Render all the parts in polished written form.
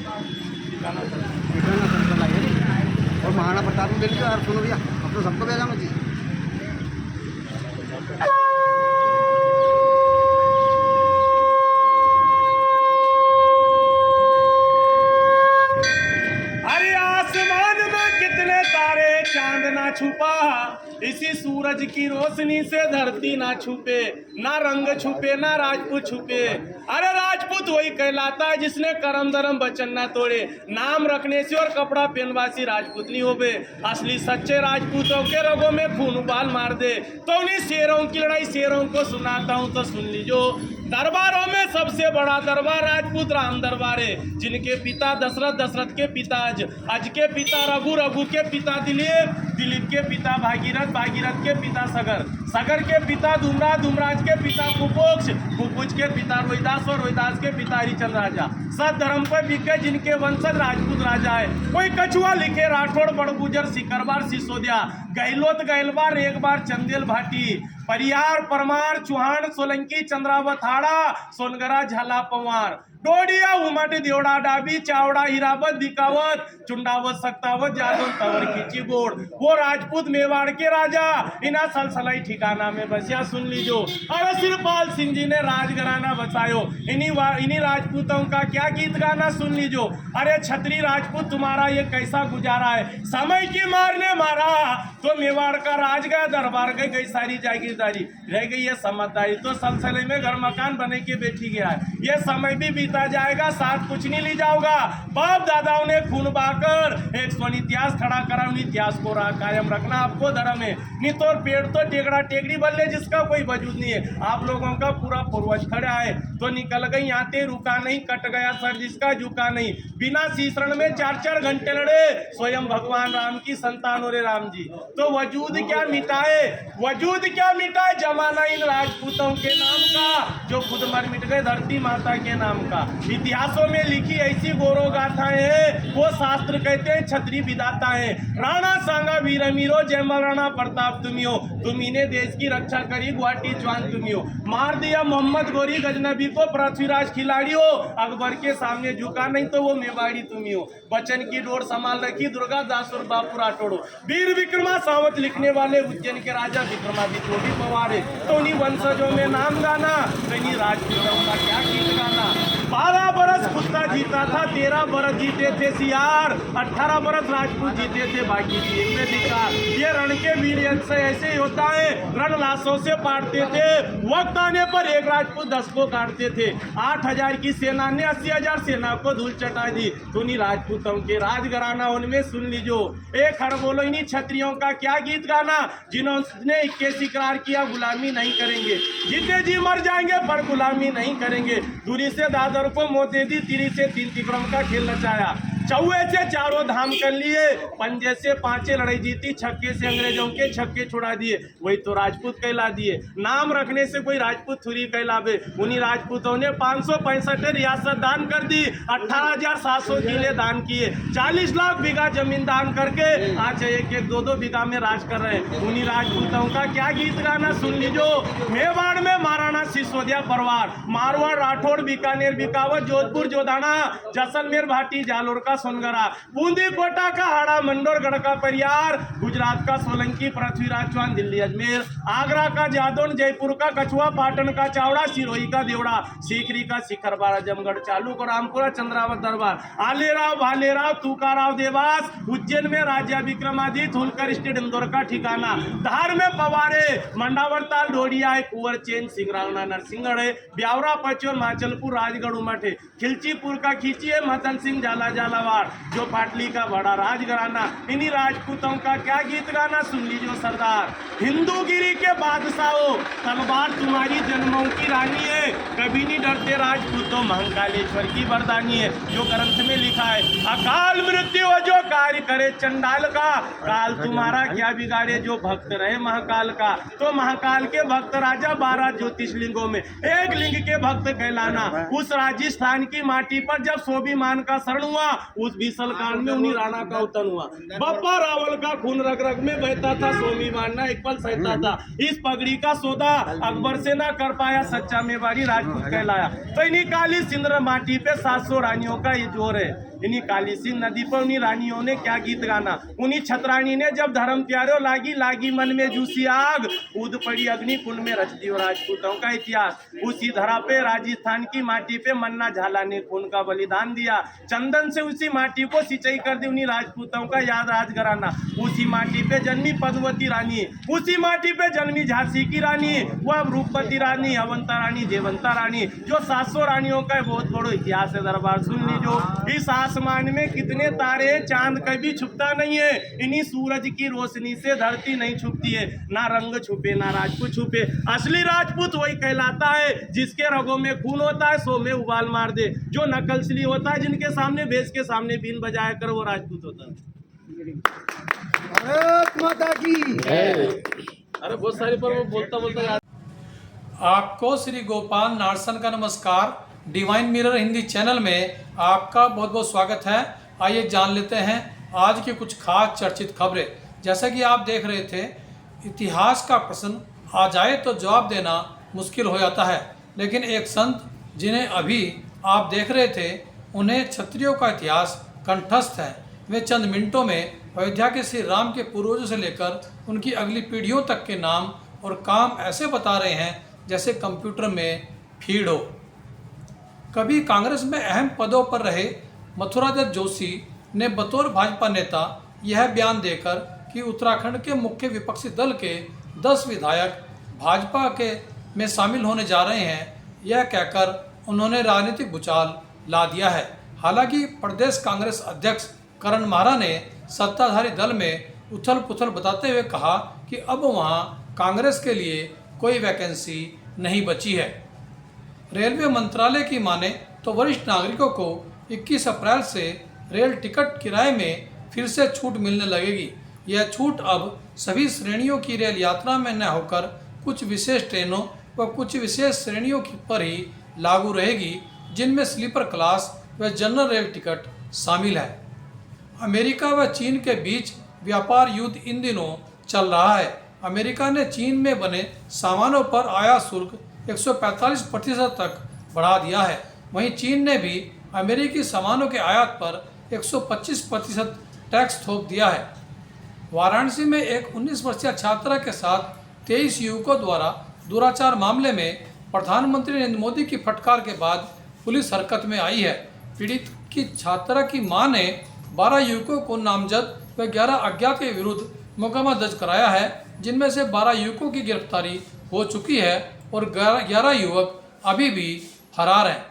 Circle I है और महाराणा प्रताप में ले लीजिए यार। सुनो भैया, अब तो सबको भेजा मुझे। अरे आसमान में कितने तारे, चांद ना छुपा, इसी सूरज की रोशनी से धरती ना छुपे, ना रंग छुपे ना राजपूत छुपे। अरे राजपूत वही कहलाता है जिसने करम धर्म वचन ना तोड़े, नाम रखने से और कपड़ा पहनवा से राजपूत नहीं होवे। असली सच्चे राजपूतों के रगों में खून उबाल मार दे। तो उन्हीं शेरों की लड़ाई शेरों को सुनाता हूँ, तो सुन लीजो। दरबारों में सबसे बड़ा दरबार राजपूत राम दरबार है, जिनके पिता दशरथ, दशरथ के पिता अज के पिता रघु, रघु के पिता दिलीप, दिलीप के पिता भागीरथ, भागीरथ के पिता सगर, सगर के पिता धूमराज, धूमराज के पिता कुपोक्ष, कुपोक्ष के पिता रोहिदास और रोहिदास के पिता हरिचंद्र राजा। सत धर्म पर बिके जिनके वंशज राजपूत राजा है। कोई कछुआ लिखे राठौड़, बड़गुजर, सिकरबार, सिसोदिया, गहलोत, गहलबार, एक बार चंदेल भाटी, परियार, परमार, चौहान, सोलंकी, चंद्रावत, हाड़ा, सोनगरा, झाला, पवार, डोडिया, उमट, देवड़ा, डाबी, चावड़ा, हिरावत, दिकावत, चुंडावत, सक्तावत, जादव, तवर, खींची, बोड़। वो राजपूत मेवाड़ के राजा इना सलसलाई ठिकाना में बसिया। सुन लीजो। अरे सिरपाल सिंह जी ने राजघराना बसायो, इन्हीं राजपूतों का क्या गीत गाना सुन लीजो। अरे छत्री राजपूत तुम्हारा ये कैसा गुजारा है, समय की मार ने मारा तो मेवाड़ का राज गया, दरबार गई सारी जागीरदारी, रह गई है समझदारी। तो सलसले में घर मकान बने के बैठी गया है, ये समय भी बीता जाएगा, साथ कुछ नहीं ली जाओगा। बाप दादाओं ने खून बहाकर एक स्वर्ण इतिहास खड़ा करा, इतिहास को कायम रखना आपको धर्म है। नहीं तो पेड़ तो टेकड़ा टेकड़ी बल्ले जिसका कोई वजूद नहीं है। आप लोगों का पूरा पूर्वज खड़ा है तो निकल गई आते, रुका नहीं, कट गया सर जिसका झुका नहीं। बिना सीसरण में 4-4 घंटे लड़े स्वयं भगवान राम की संतान और राम जी। तो वजूद क्या मिटाए, वजूद क्या मिटाए जमाना इन राजपूतों के नाम का, जो खुद मर मिट गए धरती माता के नाम का। इतिहासों में लिखी ऐसी गौरव गाथाएं हैं, वो शास्त्र कहते हैं छत्री विधाता है। राणा सांगा वीर अमीरो, जय महाराणा प्रताप तुम्ही हो, तुम्ही ने देश की रक्षा करी, गुवाहाटी जवान तुम्ही हो। मार दिया मोहम्मद गोरी गजनबी को, पृथ्वीराज खिलाड़ी हो, अकबर के सामने झुका नहीं तो वो मेवाड़ी तुम्ही हो। बचन की डोर संभाल रखी दुर्गा दास और बापू राठौड़। वीर विक्रमा सावत लिखने वाले उज्जैन के राजा विक्रमादित्य वो भी पवार है। तो उन्हीं वंशजों में नाम गाना, कहीं राजपूतों का क्या गीत गाना। 12 बरस कुत्ता जीता था, 13 बरस जीते थे सियार, 18 बरस राजपूत जीते थे, बाकी जीते धिकार। ये रण के वीर से ऐसे ही होता है, रण लाशों से पाटते थे, वक्त आने पर एक राजपूत 10 को काटते थे। 8000 की सेना ने 80,000 सेना को धूल चटा दी। तो उन्हीं राजपूतों के राजघराना उनमें सुन लीजो। एक हर बोलो इन्हीं क्षत्रियों का क्या गीत गाना, जिन्होंने 21 इकरार किया गुलामी नहीं करेंगे, जीते जी मर जाएंगे पर गुलामी नहीं करेंगे। दूरी से दादर को मौत दे दी, तिरी से 3 तिक्रम का खेल नचाया, चौहे से 4 धाम कर लिए, पंजे से 5 लड़ाई जीती, छक्के से अंग्रेजों के छक्के छुड़ा दिए, वही तो राजपूत कहला दिए। नाम रखने से कोई राजपूत थोड़ी कहलावे। उन्हीं राजपूतों ने 565 रियासत दान कर दी, 18,700 किले दान किए, 40 लाख बीघा जमीन दान करके आज 1-1, 2-2 बीघा में राज कर रहे हैं। उन्हीं राजपूतों का क्या गीत गाना सुन लीजो। मेवाड़ में महाराणा सिसोदिया परिवार, मारवाड़, राठौड़, बीकानेर, बीकावत, जोधपुर, जोधाना, जैसलमेर, भाटी, जालोर का सोनगरा, बूंदी कोटा का हाड़ा, मंडोर गढ़ का परियार, गुजरात का सोलंकी, पृथ्वीराज चौहान, दिल्ली अजमेर, आगरा का जादौन, जयपुर का कछुआ, पाटन का चावड़ा, सिरोही का देवड़ा, सीकरी का शिखरबार, आजमगढ़, चालू का रामपुरा, चंद्रावत दरबार, आलेराव, भालेराव, तुकाराव, देवास, उज्जैन में राजा विक्रमादित्य, होलकर स्टेट, इंदौर का ठिकाना, धार में पवारे, मंडावरताल, डोडिया है, कुंवर चेन, सिंगरावना, नरसिंहगढ़ है, ब्यावरा, पचोर, माचलपुर, राजगढ़, उमठ है, खिलचीपुर का खींची है, महतन सिंह, झाला झालावाड़, जो पाटली का बड़ा राजघराना। इन्हीं राजपूतों का क्या गीत गाना सुन लीजिए सरदार। हिंदूगिरी के बादशाहों, तलवार तुम्हारी जन्मों की रानी है, कभी नहीं डरते राजपूतों, महाकालेश्वर की वरदानी है। जो ग्रंथ में लिखा है, अकाल मृत्यु जो कार्य करे चंडाल का, काल तुम्हारा क्या बिगाड़े जो भक्त रहे महाकाल का। तो महाकाल के भक्त राजा 12 ज्योतिषलिंगों में एक लिंग के भक्त कहलाना। उस राजस्थान की माटी पर जब स्वाभिमान का शरण हुआ, उस भीषण कांड में उन्हीं राणा का अवतरण हुआ। बप्पा रावल का खून रग रग में बहता था, सोमी मारना एक पल सहता था। इस पगड़ी का सौदा अकबर से ना कर पाया, सच्चा मेवाड़ी राजपूत कहलाया। तो इन्हीं काली सिंदूर माटी पे 700 रानियों का ये जोर है। इन्हीं काली सिंध नदी पर उन्हीं रानियों ने क्या गीत गाना। उन्हीं छतरानी ने जब धर्म प्यारो लागी लागी मन में जूसी आग, कूद पड़ी अग्नि कुंड में रच दियो राजपूतों का इतिहास। उसी धरा पे राजस्थान की माटी पे मन्ना झाला ने खून का बलिदान दिया। चंदन से उसी माटी को सिंचाई कर दी उन्हीं राजपूतों का याद राजघराना। उसी माटी पे जन्मी पद्मवती रानी, उसी माटी पे जन्मी झांसी की रानी, वह रूपवती रानी, अवंता रानी, जयवंता रानी, जो 700 रानियों का बहुत बड़ा इतिहास है। दरबार सुन लीजो। इस आसमान में कितने तारे, चांद कभी छुपता नहीं है। इन्हीं सूरज की रोशनी से धरती नहीं छुपती है। ना रंग छुपे ना राजपूत छुपे, असली राजपूत वही कहलाता है जिसके रगों में खून होता है, सो में उबाल मार दे। जो नकलसली होता है, जिनके सामने भेष के सामने बीन बजाया कर, वो राजपूत होता है। भारत माता की। अरे बहुत सारी पर वो बोलता याद। आपको श्री गोपाल नारसन का नमस्कार। डिवाइन मिरर हिंदी चैनल में आपका बहुत बहुत स्वागत है। आइए जान लेते हैं आज की कुछ खास चर्चित खबरें। जैसा कि आप देख रहे थे, इतिहास का प्रश्न आ जाए तो जवाब देना मुश्किल हो जाता है, लेकिन एक संत जिन्हें अभी आप देख रहे थे, उन्हें क्षत्रियों का इतिहास कंठस्थ है। वे चंद मिनटों में अयोध्या के श्री राम के पूर्वजों से लेकर उनकी अगली पीढ़ियों तक के नाम और काम ऐसे बता रहे हैं जैसे कंप्यूटर में फीड हो। कभी कांग्रेस में अहम पदों पर रहे मथुरादत्त जोशी ने बतौर भाजपा नेता यह बयान देकर कि उत्तराखंड के मुख्य विपक्षी दल के 10 विधायक भाजपा के में शामिल होने जा रहे हैं, यह कहकर उन्होंने राजनीतिक भूचाल ला दिया है। हालांकि प्रदेश कांग्रेस अध्यक्ष करण मारा ने सत्ताधारी दल में उथल पुथल बताते हुए कहा कि अब वहां कांग्रेस के लिए कोई वैकेंसी नहीं बची है। रेलवे मंत्रालय की माने तो वरिष्ठ नागरिकों को 21 अप्रैल से रेल टिकट किराए में फिर से छूट मिलने लगेगी। यह छूट अब सभी श्रेणियों की रेल यात्रा में न होकर कुछ विशेष ट्रेनों व कुछ विशेष श्रेणियों पर ही लागू रहेगी, जिनमें स्लीपर क्लास व जनरल रेल टिकट शामिल है। अमेरिका व चीन के बीच व्यापार युद्ध इन दिनों चल रहा है। अमेरिका ने चीन में बने सामानों पर आयात शुल्क 145% तक बढ़ा दिया है। वहीं चीन ने भी अमेरिकी सामानों के आयात पर 125% टैक्स थोप दिया है। वाराणसी में एक 19 वर्षीय छात्रा के साथ 23 युवकों द्वारा दुराचार मामले में प्रधानमंत्री नरेंद्र मोदी की फटकार के बाद पुलिस हरकत में आई है। पीड़ित की छात्रा की मां ने 12 युवकों को नामजद व 11 अज्ञात के विरुद्ध मुकदमा दर्ज कराया है, जिनमें से 12 युवकों की गिरफ्तारी हो चुकी है और 11 युवक अभी भी फरार हैं।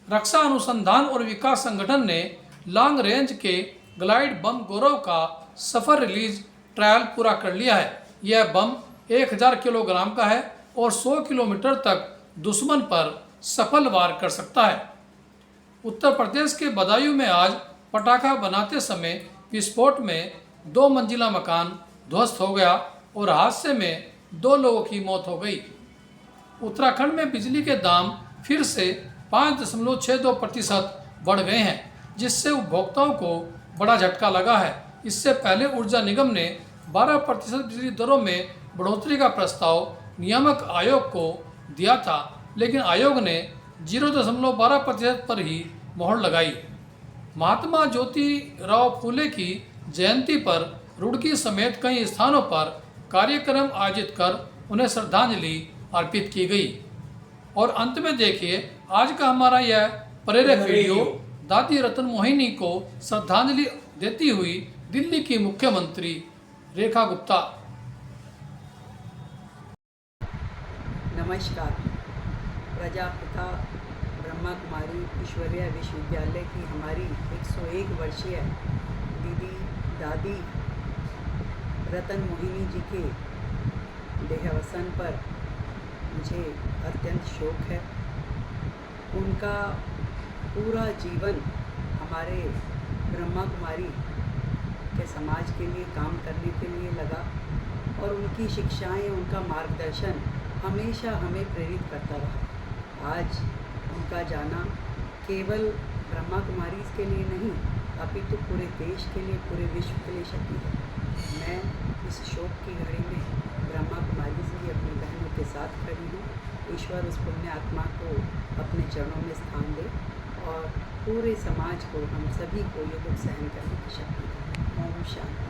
रक्षा अनुसंधान और विकास संगठन ने लॉन्ग रेंज के ग्लाइड बम गौरव का सफल रिलीज ट्रायल पूरा कर लिया है। यह बम 1000 किलोग्राम का है और 100 किलोमीटर तक दुश्मन पर सफल वार कर सकता है। उत्तर प्रदेश के बदायूं में आज पटाखा बनाते समय विस्फोट में 2 मंजिला मकान ध्वस्त हो गया और हादसे में 2 लोगों की मौत हो गई। उत्तराखंड में बिजली के दाम फिर से 5.62% बढ़ गए हैं, जिससे उपभोक्ताओं को बड़ा झटका लगा है। इससे पहले ऊर्जा निगम ने 12% बिजली दरों में बढ़ोतरी का प्रस्ताव नियामक आयोग को दिया था, लेकिन आयोग ने 0.12% पर ही मोहर लगाई। महात्मा ज्योतिराव फूले की जयंती पर रुड़की समेत कई स्थानों पर कार्यक्रम आयोजित कर उन्हें श्रद्धांजलि अर्पित की गई। और अंत में देखिए आज का हमारा यह प्रेरक वीडियो दादी रतन मोहिनी को श्रद्धांजलि देती हुई दिल्ली की मुख्यमंत्री रेखा गुप्ता। नमस्कार। प्रजापिता ब्रह्मा कुमारी ईश्वरीय विश्वविद्यालय की हमारी 101 वर्षीय दीदी दादी रतन मोहिनी जी के देहावसान पर मुझे अत्यंत शोक है। उनका पूरा जीवन हमारे ब्रह्मा कुमारी के समाज के लिए काम करने के लिए लगा और उनकी शिक्षाएं, उनका मार्गदर्शन हमेशा हमें प्रेरित करता रहा। आज उनका जाना केवल ब्रह्मा कुमारी के लिए नहीं, अपितु पूरे देश के लिए, पूरे विश्व के लिए शक्ति है। मैं इस शोक की घड़ी में ब्रह्मा कुमारी की अपनी बहनों के साथ खड़ी हूँ। ईश्वर उस पुण्य आत्मा को अपने चरणों में स्थान दे और पूरे समाज को, हम सभी को ये दुख सहन करने की शक्ति दे। ओम शांति।